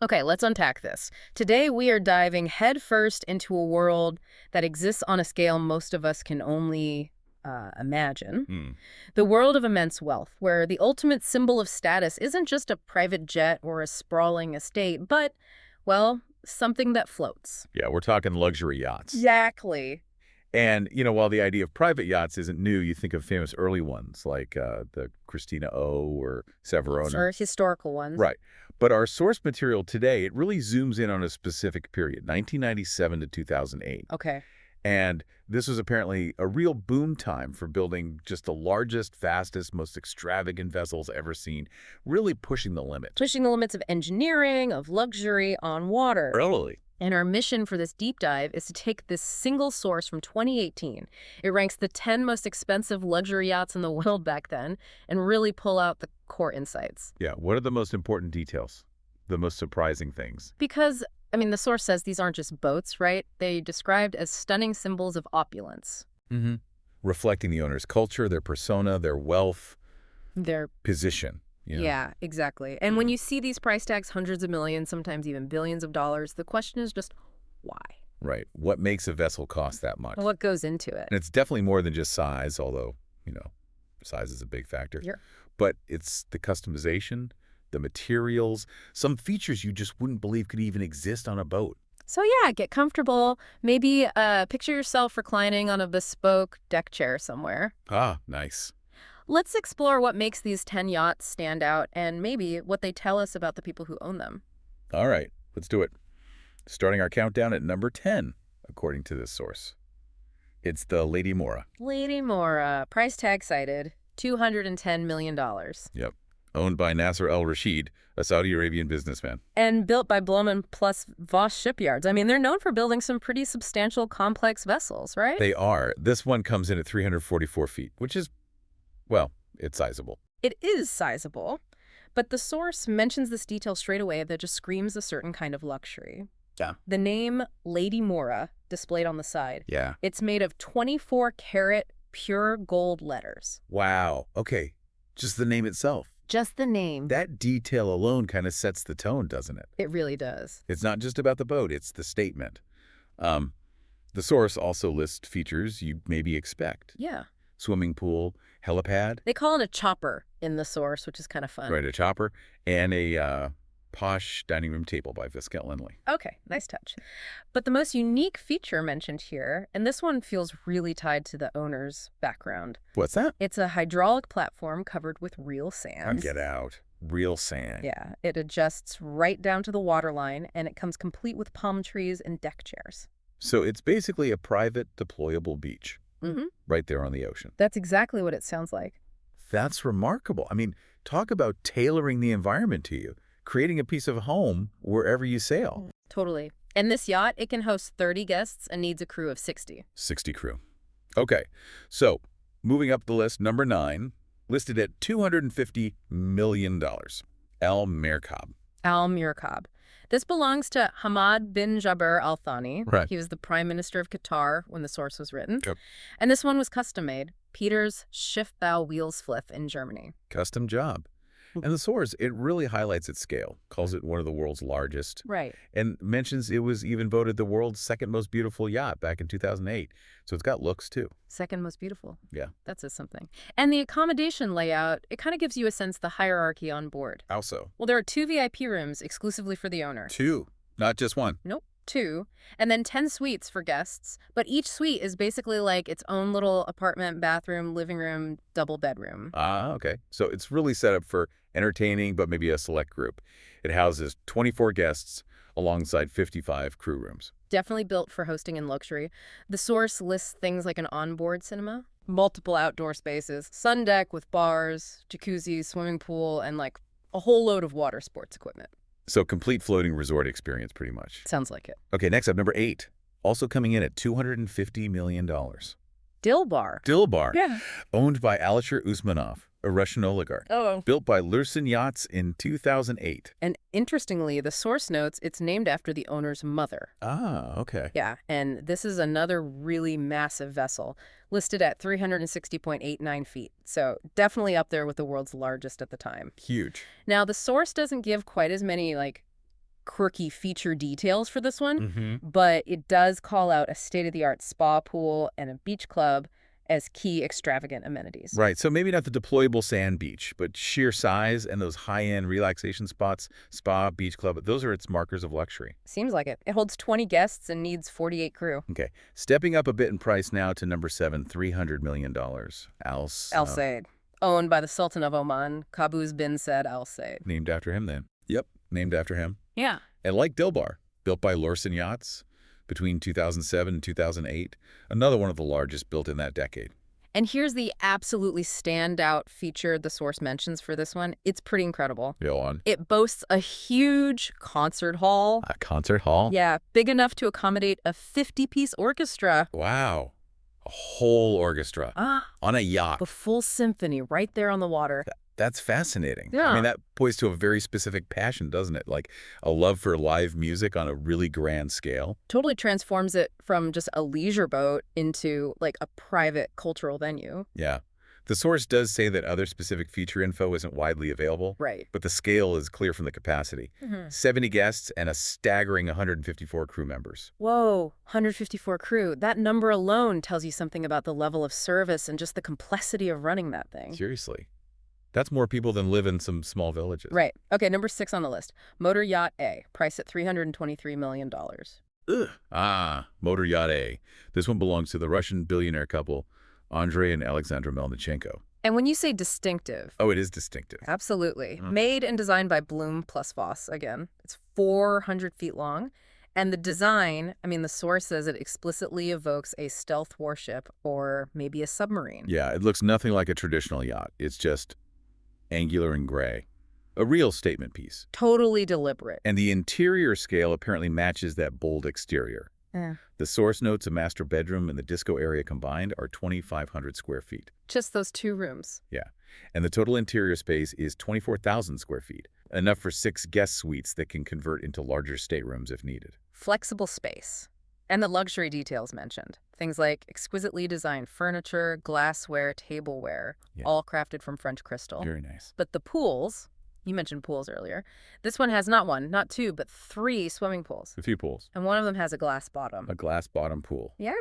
Okay, let's unpack this. Today, we are diving headfirst into a world that exists on a scale most of us can only imagine. Hmm. The world of immense wealth, where the ultimate symbol of status isn't just a private jet or a sprawling estate, but, well, something that floats. Yeah, we're talking luxury yachts. Exactly. And, while the idea of private yachts isn't new, you think of famous early ones like the Christina O or Severona. Or historical ones. Right. But our source material today, it really zooms in on a specific period, 1997 to 2008. Okay. And this was apparently a real boom time for building just the largest, fastest, most extravagant vessels ever seen, really pushing the limit. Pushing the limits of engineering, of luxury on water. Really? And our mission for this deep dive is to take this single source from 2018. It ranks the 10 most expensive luxury yachts in the world back then and really pull out the core insights. Yeah. What are the most important details? The most surprising things? Because, the source says these aren't just boats, right? They're described as stunning symbols of opulence. Mm-hmm. Reflecting the owner's culture, their persona, their wealth, Their position. Yeah, exactly. And when you see these price tags, hundreds of millions, sometimes even billions of dollars, the question is just why? Right. What makes a vessel cost that much? What goes into it? And it's definitely more than just size, although, size is a big factor. Yeah. But it's the customization, the materials, some features you just wouldn't believe could even exist on a boat. So yeah, get comfortable. Maybe picture yourself reclining on a bespoke deck chair somewhere. Ah, nice. Let's explore what makes these 10 yachts stand out and maybe what they tell us about the people who own them. All right, let's do it. Starting our countdown at number 10, according to this source. It's the Lady Mora. Lady Mora, price tag cited, $210 million. Yep. Owned by Nasser al-Rashid, a Saudi Arabian businessman. And built by Blohm plus Voss shipyards. They're known for building some pretty substantial, complex vessels, right? They are. This one comes in at 344 feet, which is, well, it's sizable. It is sizable, but the source mentions this detail straight away that just screams a certain kind of luxury. Yeah. The name Lady Mora, displayed on the side, Yeah. it's made of 24-karat pure gold letters. Wow. Okay. Just the name itself. Just the name. That detail alone kind of sets the tone, doesn't it? It really does. It's not just about the boat, it's the statement. The source also lists features you maybe expect. Yeah. Swimming pool, helipad, They call it a chopper in the source, which is kind of fun. right, a chopper, and a posh dining room table by Viscount Linley. Okay, nice touch. But the most unique feature mentioned here, and this one feels really tied to the owner's background, What's that? it's a hydraulic platform covered with real Oh, sand. get out. Real sand. Yeah, it adjusts right down to the waterline, and it comes complete with palm trees and deck chairs. So it's basically a private deployable beach Mm-hmm. right there on the ocean. That's exactly what it sounds like. That's remarkable. Talk about tailoring the environment to you, creating a piece of home wherever you sail. Totally. And this yacht, it can host 30 guests and needs a crew of 60. 60 crew. Okay, so moving up the list, number 9, listed at $250 million. Al Merkab. Al Murkab. This belongs to Hamad bin Jaber Al Thani. Right. He was the Prime Minister of Qatar when the source was written. Yep. And this one was custom made. Peter's Schiffbau Wheelsflith in Germany. Custom job. And the source, it really highlights its scale, calls it one of the world's largest, Right. and mentions it was even voted the world's second most beautiful yacht back in 2008. So it's got looks, too. Second most beautiful. Yeah. That says something. And the accommodation layout, it kind of gives you a sense of the hierarchy on board. How so? Well, there are 2 VIP rooms exclusively for the owner. 2, not just 1. Nope, 2. And then 10 suites for guests. But each suite is basically like its own little apartment, bathroom, living room, double bedroom. Ah, okay. So it's really set up for entertaining, but maybe a select group. It houses 24 guests alongside 55 crew rooms. Definitely built for hosting and luxury. The source lists things like an onboard cinema, multiple outdoor spaces, sun deck with bars, jacuzzi, swimming pool, and like a whole load of water sports equipment. So complete floating resort experience, pretty much. Sounds like it. Okay, next up, number 8. Also coming in at $250 million. Dilbar. Dilbar, Yeah. owned by Alisher Usmanov, a Russian oligarch. Oh. Built by Lursen Yachts in 2008. And interestingly, the source notes it's named after the owner's mother. Ah, okay. Yeah, and this is another really massive vessel, listed at 360.89 feet. So definitely up there with the world's largest at the time. Huge. Now, the source doesn't give quite as many, quirky feature details for this one, Mm-hmm. but it does call out a state-of-the-art spa pool and a beach club as key extravagant amenities. Right, so maybe not the deployable sand beach, but sheer size and those high-end relaxation spots, spa, beach club, those are its markers of luxury. Seems like it. It holds 20 guests and needs 48 crew. Okay, stepping up a bit in price now to number 7, $300 million. Al Said. Owned by the Sultan of Oman, Qaboos bin Said Al Said. Named after him then. Yep, named after him. Yeah. And like Dilbar, built by Lursen Yachts between 2007 and 2008, another one of the largest built in that decade. And here's the absolutely standout feature the source mentions for this one. It's pretty incredible. Go on. It boasts a huge concert hall. A concert hall? Yeah, big enough to accommodate a 50-piece orchestra. Wow. A whole orchestra on a yacht. The full symphony right there on the water. That's fascinating. Yeah. I mean, that points to a very specific passion, doesn't it? Like a love for live music on a really grand scale. Totally transforms it from just a leisure boat into like a private cultural venue. Yeah. The source does say that other specific feature info isn't widely available. Right. But the scale is clear from the capacity. 70 guests and a staggering 154 crew members. Whoa, 154 crew. That number alone tells you something about the level of service and just the complexity of running that thing. Seriously. That's more people than live in some small villages. Right. Okay, number 6 on the list. Motor Yacht A, priced at $323 million. Ugh. Motor Yacht A. This one belongs to the Russian billionaire couple, Andrei and Alexandra Melnichenko. And when you say distinctive... Oh, it is distinctive. Absolutely. Made and designed by Bloom plus Voss, again. It's 400 feet long. And the design, I mean, the source says it explicitly evokes a stealth warship or maybe a submarine. Yeah, it looks nothing like a traditional yacht. It's just angular and gray. A real statement piece. Totally deliberate. And the interior scale apparently matches that bold exterior. The source notes a master bedroom and the disco area combined are 2,500 square feet. Just those 2 rooms. Yeah. And the total interior space is 24,000 square feet, enough for 6 guest suites that can convert into larger staterooms if needed. Flexible space. And the luxury details mentioned. Things like exquisitely designed furniture, glassware, tableware, all crafted from French crystal. Very nice. But the pools, you mentioned pools earlier, this one has not 1, not 2, but 3 swimming pools. A few pools. And one of them has a glass bottom. A glass bottom pool. Yeah.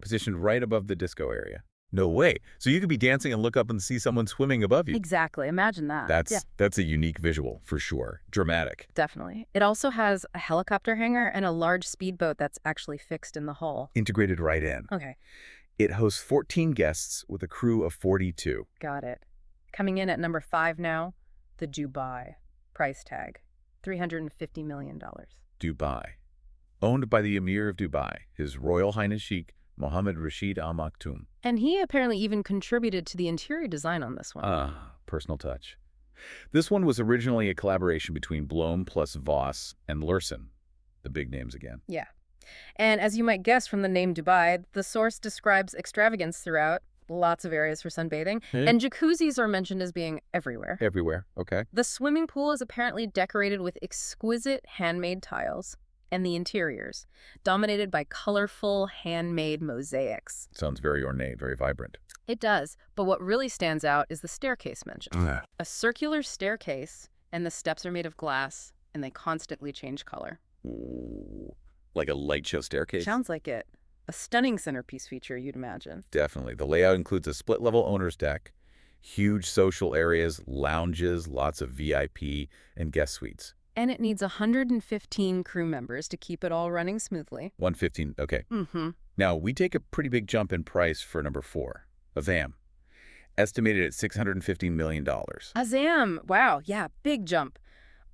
Positioned right above the disco area. No way. So you could be dancing and look up and see someone swimming above you. Exactly. Imagine that. That's a unique visual, for sure. Dramatic. Definitely. It also has a helicopter hangar and a large speedboat that's actually fixed in the hull. Integrated right in. Okay. It hosts 14 guests with a crew of 42. Got it. Coming in at number 5 now, the Dubai. Price tag, $350 million. Dubai. Owned by the Emir of Dubai, His Royal Highness Sheikh Mohammed Rashid Al Maktoum. And he apparently even contributed to the interior design on this one. Personal touch. This one was originally a collaboration between Bloom plus Voss and Lursen, the big names again. Yeah. And as you might guess from the name Dubai, the source describes extravagance throughout, lots of areas for sunbathing, and jacuzzis are mentioned as being everywhere. Everywhere, okay. The swimming pool is apparently decorated with exquisite handmade tiles, and the interiors, dominated by colorful handmade mosaics. Sounds very ornate, very vibrant. It does, but what really stands out is the staircase mentioned. A circular staircase, and the steps are made of glass, and they constantly change color. Ooh, like a light show staircase? Sounds like it. A stunning centerpiece feature, you'd imagine. Definitely. The layout includes a split-level owner's deck, huge social areas, lounges, lots of VIP, and guest suites. And it needs 115 crew members to keep it all running smoothly. 115, okay. Now, we take a pretty big jump in price for number 4, Azam. Estimated at $615 million. Azam, wow, yeah, big jump.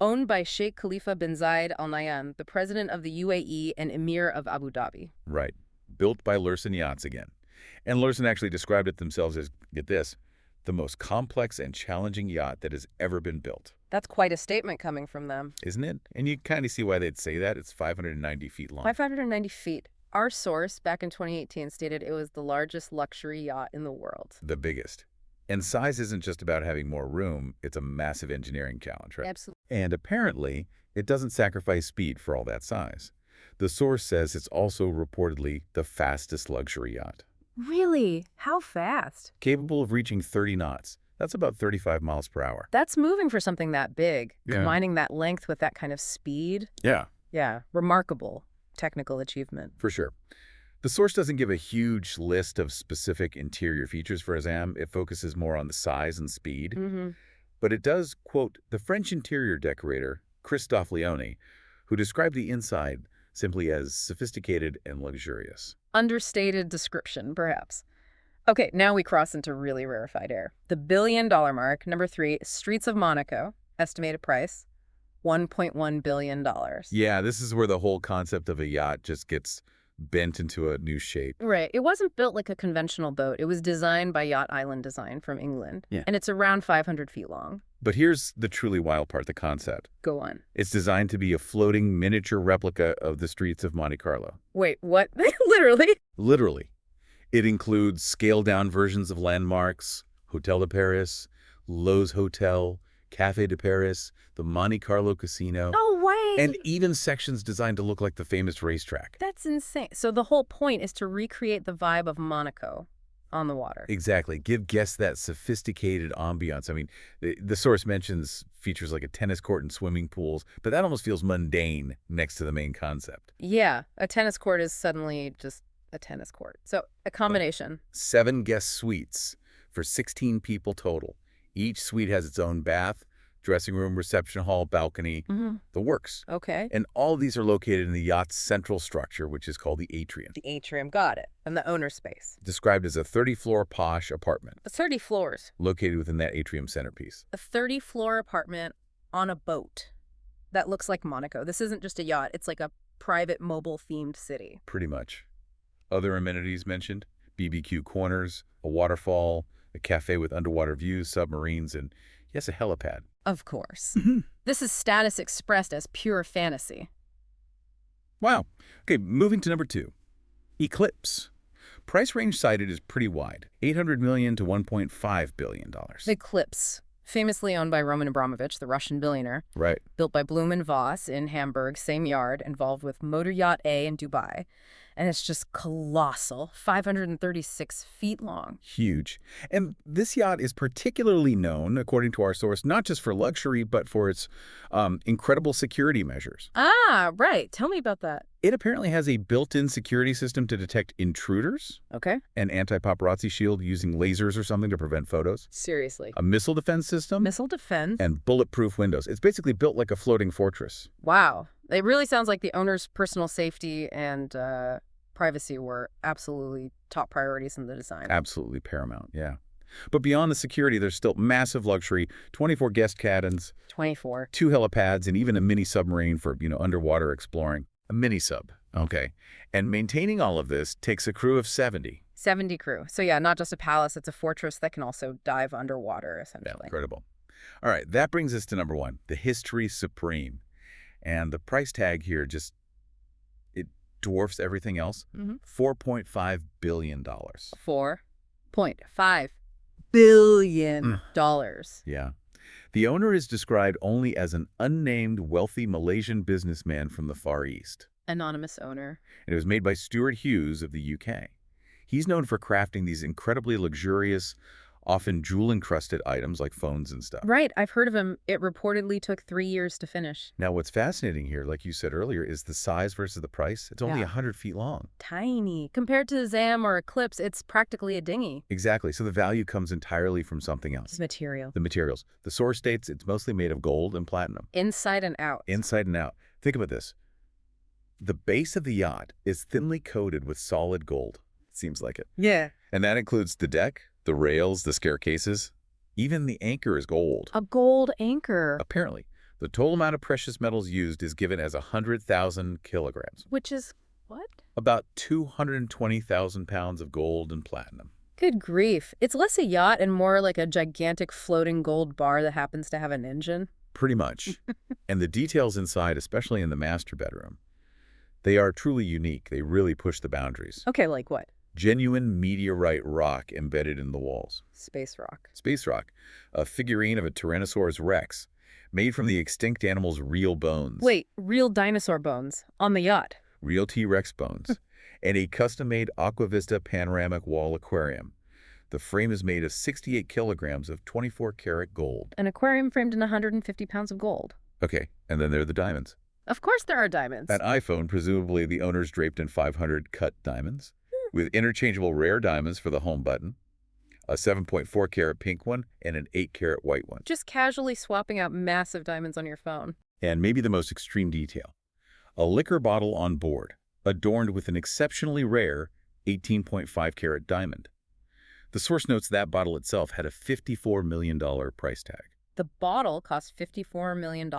Owned by Sheikh Khalifa bin Zayed Al Nahyan, the president of the UAE and Emir of Abu Dhabi. Right. Built by Lursen Yachts again. And Lursen actually described it themselves as, get this, the most complex and challenging yacht that has ever been built. That's quite a statement coming from them. Isn't it? And you kind of see why they'd say that. It's 590 feet long. 590 feet. Our source back in 2018 stated it was the largest luxury yacht in the world. The biggest. And size isn't just about having more room. It's a massive engineering challenge, right? Absolutely. And apparently, it doesn't sacrifice speed for all that size. The source says it's also reportedly the fastest luxury yacht. Really? How fast? Capable of reaching 30 knots. That's about 35 miles per hour. That's moving for something that big. Yeah. Combining that length with that kind of speed. Yeah, Yeah, remarkable technical achievement. for sure. The source doesn't give a huge list of specific interior features for a ZAM. It focuses more on the size and speed. Mm-hmm. But it does quote the French interior decorator, Christophe Leone, who described the inside simply as sophisticated and luxurious. Understated description, perhaps. Okay, now we cross into really rarefied air. The billion-dollar mark, number 3, Streets of Monaco, estimated price, $1.1 billion. Yeah, this is where the whole concept of a yacht just gets bent into a new shape. Right. It wasn't built like a conventional boat. It was designed by Yacht Island Design from England. Yeah. And it's around 500 feet long. But here's the truly wild part, the concept. Go on. It's designed to be a floating miniature replica of the streets of Monte Carlo. Wait, what? Literally? Literally. It includes scaled-down versions of landmarks, Hotel de Paris, Loews Hotel, Café de Paris, the Monte Carlo Casino, No way! and even sections designed to look like the famous racetrack. That's insane. So the whole point is to recreate the vibe of Monaco on the water. Exactly. Give guests that sophisticated ambiance. I mean, the source mentions features like a tennis court and swimming pools, but that almost feels mundane next to the main concept. Yeah, a tennis court is suddenly just a tennis court. So a combination. 7 guest suites for 16 people total. Each suite has its own bath, dressing room, reception hall, balcony, the works. Okay. And all of these are located in the yacht's central structure, which is called the atrium, The atrium, got it. And the owner's space. described as a 30-floor posh apartment 30 floors. located within that atrium centerpiece. A 30-floor apartment on a boat that looks like Monaco. This isn't just a yacht. It's like a private mobile-themed city. Pretty much. Other amenities mentioned, BBQ corners, a waterfall, a cafe with underwater views, submarines, and yes, a helipad. Of course. This is status expressed as pure fantasy. Wow. Okay, moving to number 2. Eclipse. Price range cited is pretty wide, $800 million to $1.5 billion. Eclipse, famously owned by Roman Abramovich, the Russian billionaire, Right. built by Bloom and Voss in Hamburg, same yard, involved with Motor Yacht A in Dubai. And it's just colossal, 536 feet long. Huge. And this yacht is particularly known, according to our source, not just for luxury, but for its incredible security measures. Ah, right. Tell me about that. It apparently has a built-in security system to detect intruders, Okay. an anti-paparazzi shield using lasers or something to prevent photos, Seriously. a missile defense system, Missile defense? and bulletproof windows. It's basically built like a floating fortress. Wow. It really sounds like the owner's personal safety and privacy were absolutely top priorities in the design. Absolutely paramount, yeah. But beyond the security, there's still massive luxury, 24 guest cabins, 24. 2 helipads, and even a mini submarine for, underwater exploring. A mini sub, okay. And maintaining all of this takes a crew of 70. 70 crew. So yeah, not just a palace, it's a fortress that can also dive underwater, Yeah, essentially. incredible. All right, that brings us to number 1, the History Supreme. And the price tag here just, it dwarfs everything else. $4.5 billion. $4.5 billion. Yeah. The owner is described only as an unnamed wealthy Malaysian businessman from the Far East. Anonymous owner. It was made by Stuart Hughes of the UK. He's known for crafting these incredibly luxurious, often jewel-encrusted items like phones and stuff. Right, I've heard of him. It reportedly took 3 years to finish. Now, what's fascinating here, like you said earlier, is the size versus the price. It's only Yeah. 100 feet long. Tiny. Compared to Zam or Eclipse, it's practically a dinghy. Exactly. So the value comes entirely from something else. It's material. The materials. The source states it's mostly made of gold and platinum. Inside and out. Inside and out. Think about this. The base of the yacht is thinly coated with solid gold. Seems like it. Yeah. And that includes the deck, the rails, the staircases. Even the anchor is gold. A gold anchor. Apparently, the total amount of precious metals used is given as 100,000 kilograms. Which is what? About 220,000 pounds of gold and platinum. Good grief. It's less a yacht and more like a gigantic floating gold bar that happens to have an engine. Pretty much. And the details inside, especially in the master bedroom, they are truly unique. They really push the boundaries. Okay, like what? Genuine meteorite rock embedded in the walls. Space rock. Space rock, a figurine of a Tyrannosaurus rex, made from the extinct animal's real bones. Wait, real dinosaur bones on the yacht. Real T-Rex bones. And a custom-made Aquavista panoramic wall aquarium. The frame is made of 68 kilograms of 24-karat gold. An aquarium framed in 150 pounds of gold. Okay, and then there are the diamonds. Of course there are diamonds. That iPhone, presumably the owner's draped in 500 cut diamonds, with interchangeable rare diamonds for the home button, a 7.4-karat pink one, and an 8-karat white one. Just casually swapping out massive diamonds on your phone. And maybe the most extreme detail, a liquor bottle on board, adorned with an exceptionally rare 18.5-karat diamond. The source notes that bottle itself had a $54 million price tag. The bottle cost $54 million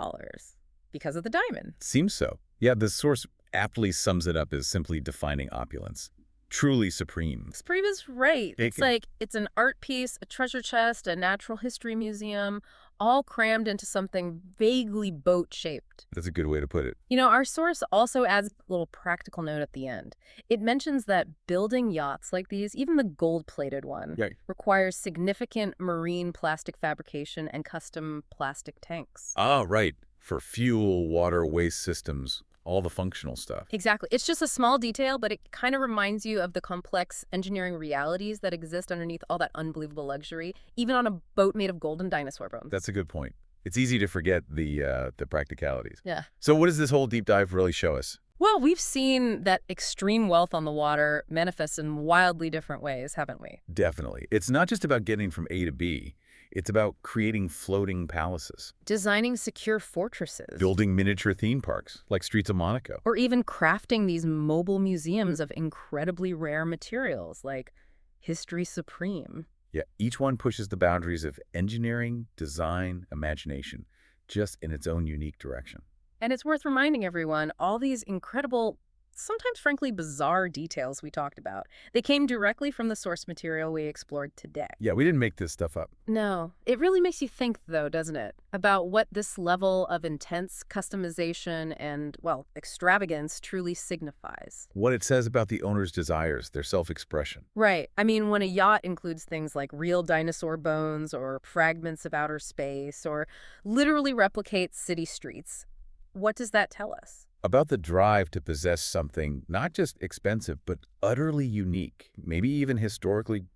because of the diamond. Seems so. Yeah, the source aptly sums it up as simply defining opulence. Truly supreme. Supreme is right. It's like it's an art piece, a treasure chest, a natural history museum, all crammed into something vaguely boat-shaped. That's a good way to put it. You know, our source also adds a little practical note at the end. It mentions that building yachts like these, even the gold-plated one, requires significant marine plastic fabrication and custom plastic tanks. Ah, right. For fuel, water, waste systems, all the functional stuff. Exactly. It's just a small detail, but it kind of reminds you of the complex engineering realities that exist underneath all that unbelievable luxury, even on a boat made of golden dinosaur bones. That's a good point. It's easy to forget the practicalities. Yeah. So what does this whole deep dive really show us? Well, we've seen that extreme wealth on the water manifests in wildly different ways, haven't we? Definitely. It's not just about getting from A to B. It's about creating floating palaces. Designing secure fortresses. Building miniature theme parks, like Streets of Monaco. Or even crafting these mobile museums of incredibly rare materials, like History Supreme. Yeah, each one pushes the boundaries of engineering, design, imagination, just in its own unique direction. And it's worth reminding everyone, all these incredible, sometimes frankly bizarre details we talked about, they came directly from the source material we explored today. Yeah, we didn't make this stuff up. No. It really makes you think, though, doesn't it? About what this level of intense customization and, well, extravagance truly signifies. What it says about the owner's desires, their self-expression. Right. I mean, when a yacht includes things like real dinosaur bones or fragments of outer space or literally replicates city streets, what does that tell us? About the drive to possess something not just expensive, but utterly unique, maybe even historically,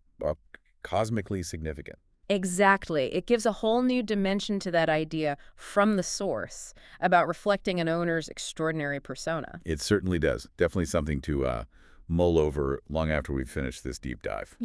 cosmically significant. Exactly. It gives a whole new dimension to that idea from the source about reflecting an owner's extraordinary persona. It certainly does. Definitely something to mull over long after we finish this deep dive.